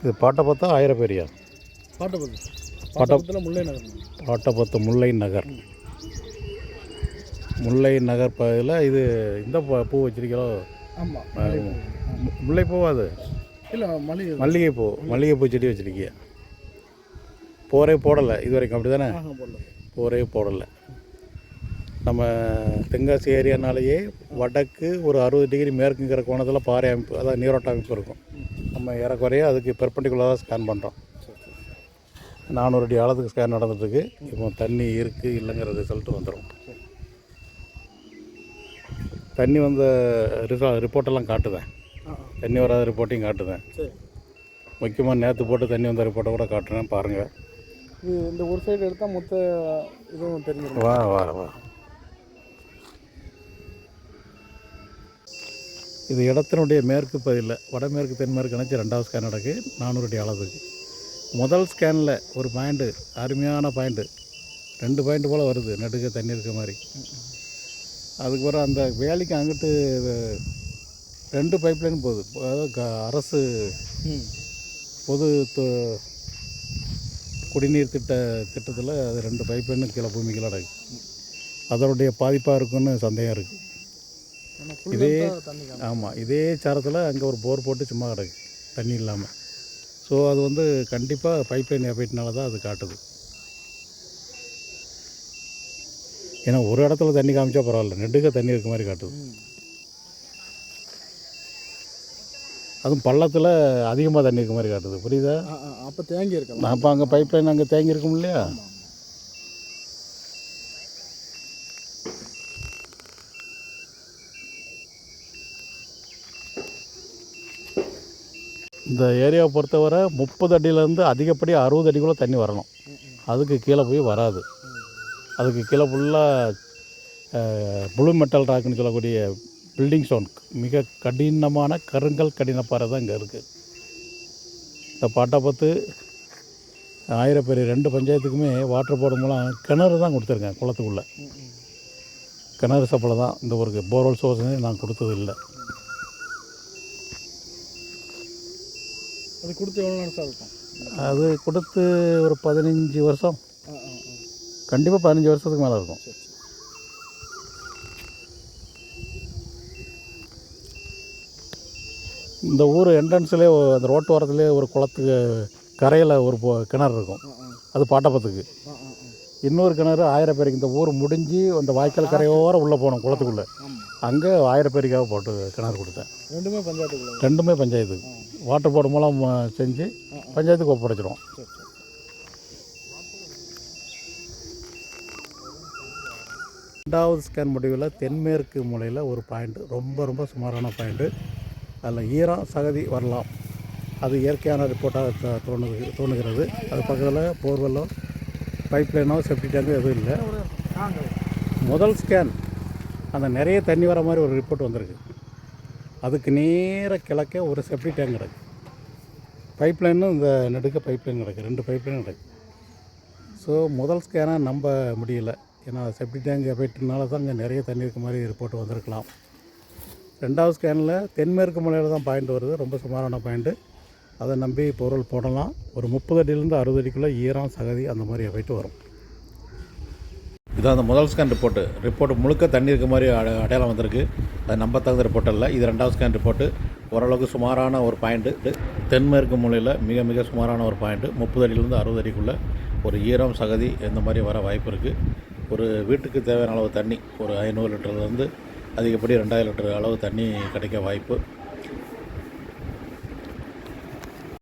இது பாட்டப்பத்தா ஆயிரப்பேரியா? பாட்டப்பத்து. பாட்டப்பத்தில் முல்லை நகர். பாட்டப்பத்து முல்லை நகர். முல்லை நகர் பகுதியில் இது இந்த பூ வச்சிருக்கீங்களோ? ஆமாம், முல்லைப்பூவா? அது இல்லை, மல்லிகைப்பூ. மல்லிகைப்பூ செடி வச்சுருக்கீங்க. போரே போடலை இது வரைக்கும், அப்படி தானே? போரே போடலை. நம்ம தென்காசி ஏரியானாலேயே வடக்கு ஒரு 60 டிகிரி மேற்குங்கிற கோணத்தில் பாறை அமைப்பு, அதாவது நீரோட்ட அமைப்பு இருக்கும். நம்ம ஏறக்குறைய அதுக்கு பெர்பெண்டிகுலராக ஸ்கேன் பண்ணுறோம். 400 அடி ஆழத்துக்கு ஸ்கேன் நடந்துகிட்ருக்கு. இப்போ தண்ணி இருக்குது இல்லைங்கிற ரிசல்ட் வந்துடும். தண்ணி வந்த ரிப்போர்ட்டெல்லாம் காட்டுதேன். தண்ணி வராத ரிப்போர்ட்டையும் காட்டுதேன். முக்கியமாக நேற்று போட்டு தண்ணி வந்த ரிப்போர்ட்டை கூட காட்டுறேன், பாருங்கள். இந்த ஒரு சைடு எடுத்தால் மொத்த இதுவும் தெரிஞ்சிடும். வா வா வா. இது இடத்தினுடைய மேற்கு பகுதியில் வடமேற்கு தென்மேற்கு நினச்சி 2வது ஸ்கேன் நடக்கு 400 அடி ஆழத்துக்கு. முதல் ஸ்கேனில் ஒரு பாயிண்ட்டு, அருமையான பாயிண்ட்டு, 2 பாயிண்ட் போல் வருது நடுக்க தண்ணி இருக்க மாதிரி. அதுக்கப்புறம் அந்த வேலைக்கு அங்கிட்டு 2 பைப்லைன் போகுது. அதாவது அரசு பொது குடிநீர் திட்டத்தில் அது 2 பைப்லைன்னு கீழே பூமிக்கெல்லாம் நடக்குது. அதனுடைய பாதிப்பாக இருக்குன்னு சந்தேகம் இருக்குது. இதே ஆமாம், இதே சாரத்தில் அங்கே ஒரு போர் போட்டு சும்மா கிடக்கு தண்ணி இல்லாமல். ஸோ அது கண்டிப்பாக பைப்லைன் எஃபெக்ட்னால தான் அது காட்டுது. ஏன்னா ஒரு இடத்துல தண்ணி காமிச்சா பரவாயில்ல, நெடுக்க தண்ணி இருக்க மாதிரி காட்டுது. அதுவும் பள்ளத்தில் அதிகமாக தண்ணி இருக்க மாதிரி காட்டுது. புரியுதா? அப்போ தேங்கி இருக்கலாம். அப்போ அங்கே பைப்லைன் அங்கே தேங்கி இருக்கும் இல்லையா? இந்த ஏரியாவை பொறுத்தவரை 30 அடியிலேருந்து அதிகப்படியாக 60 அடிக்குள்ளே தண்ணி வரணும். அதுக்கு கீழே போய் வராது. அதுக்கு கீழே ஃபுல்லாக ப்ளூ மெட்டல் ராக்குன்னு சொல்லக்கூடிய பில்டிங் ஸ்டோன், மிக கடினமான கருங்கல் கடினப்பாறை தான் இங்கே இருக்குது. இந்த பாட்டப்பத்து ஆயிரப்பேரி 2 பஞ்சாயத்துக்குமே வாட்டர் போர்டு மூலம் கிணறு தான் கொடுத்துருக்கேன். குளத்துக்குள்ளே கிணறு சப்ளை தான். இந்த ஒரு போர்வெல் சோர்ஸ் நான் கொடுத்தது இல்லை. அது கொடுத்து எவ்வளோ நாள் சார் இருக்கும்? அது கொடுத்து ஒரு 15 வருஷம், கண்டிப்பாக 15 வருஷத்துக்கு மேலே இருக்கும். இந்த ஊர் என்ட்ரன்ஸ்லேயே அந்த ரோட்டு ஓரத்துலேயே ஒரு குளத்துக்கு கரையில் ஒரு கிணறு இருக்கும். அது பாட்டப்பத்துக்கு. இன்னொரு கிணறு ஆயிரப்பேரிக்கு. இந்த ஊர் முடிஞ்சு அந்த வாய்க்கால் கரையோரம் உள்ளே போனோம் குளத்துக்குள்ளே. அங்கே ஆயிரப்பேரிக்காக போட்டு கிணறு கொடுத்தேன். 2மே பஞ்சாயத்துக்குள்ள? 2மே பஞ்சாயத்துக்கு. வாட்டர் போர்டு மூலம் செஞ்சு பஞ்சாயத்துக்கு ஒப்படைச்சிடுவோம். ரெண்டாவது ஸ்கேன் முடிவில் தென்மேற்கு மூலையில் ஒரு பாயிண்ட்டு, ரொம்ப ரொம்ப சுமாரான பாயிண்ட்டு. அதில் ஈரம் சகதி வரலாம். அது இயற்கையான ரிப்போர்ட்டாக தோணுகிறது. அது பக்கத்தில் போர்வெல்லோ பைப்லைனோ செப்டி டேங்கோ எதுவும் இல்லை. முதல் ஸ்கேன் அந்த நிறைய தண்ணி வர மாதிரி ஒரு ரிப்போர்ட் வந்திருக்கு. அதுக்கு நேர கிழக்கே ஒரு செப்டி டேங்க் கிடக்கு. பைப்லைனும் இந்த நடுக்க பைப்லைன் கிடக்கு, 2 பைப்லைன் கிடக்கு. ஸோ முதல் ஸ்கேனை நம்ப முடியல. ஏன்னா செப்டி டேங்க் எஃபெக்ட்னால தான் இங்கே நிறைய தண்ணி இருக்க மாதிரி ரிப்போர்ட் வந்திருக்கலாம். 2வது ஸ்கேனில் தென்மேற்கு மூலையில் தான் பாயிண்ட் வருது, ரொம்ப சுமாரான பாயிண்ட்டு. அதை நம்பி பொருள் போடலாம். ஒரு 30 அடியிலேருந்து 60 அடிக்குள்ளே ஈரம் சகதி அந்த மாதிரி எஃபெக்ட் வரும். இதான் அந்த முதல் ஸ்கேன் ரிப்போர்ட்டு முழுக்க தண்ணி இருக்க மாதிரி அடையாளம் வந்திருக்கு. அது நம்ப தகுந்த ரிப்போர்ட் இல்லை. இது 2வது ஸ்கேன் ரிப்போர்ட்டு. ஓரளவுக்கு சுமாரான ஒரு பாயிண்ட்டு, தென்மேற்கு மூலையில் மிக மிக சுமாரான ஒரு பாயிண்ட்டு. 30 அடியிலேருந்து 60 அடிக்குள்ளே ஒரு ஈரம் சகதி இந்த மாதிரி வர வாய்ப்பு இருக்குது. ஒரு வீட்டுக்கு தேவையான அளவு தண்ணி ஒரு 500 லிட்டர்லேருந்து அதிகப்படி 2000 லிட்டர் அளவு தண்ணி கிடைக்க வாய்ப்பு.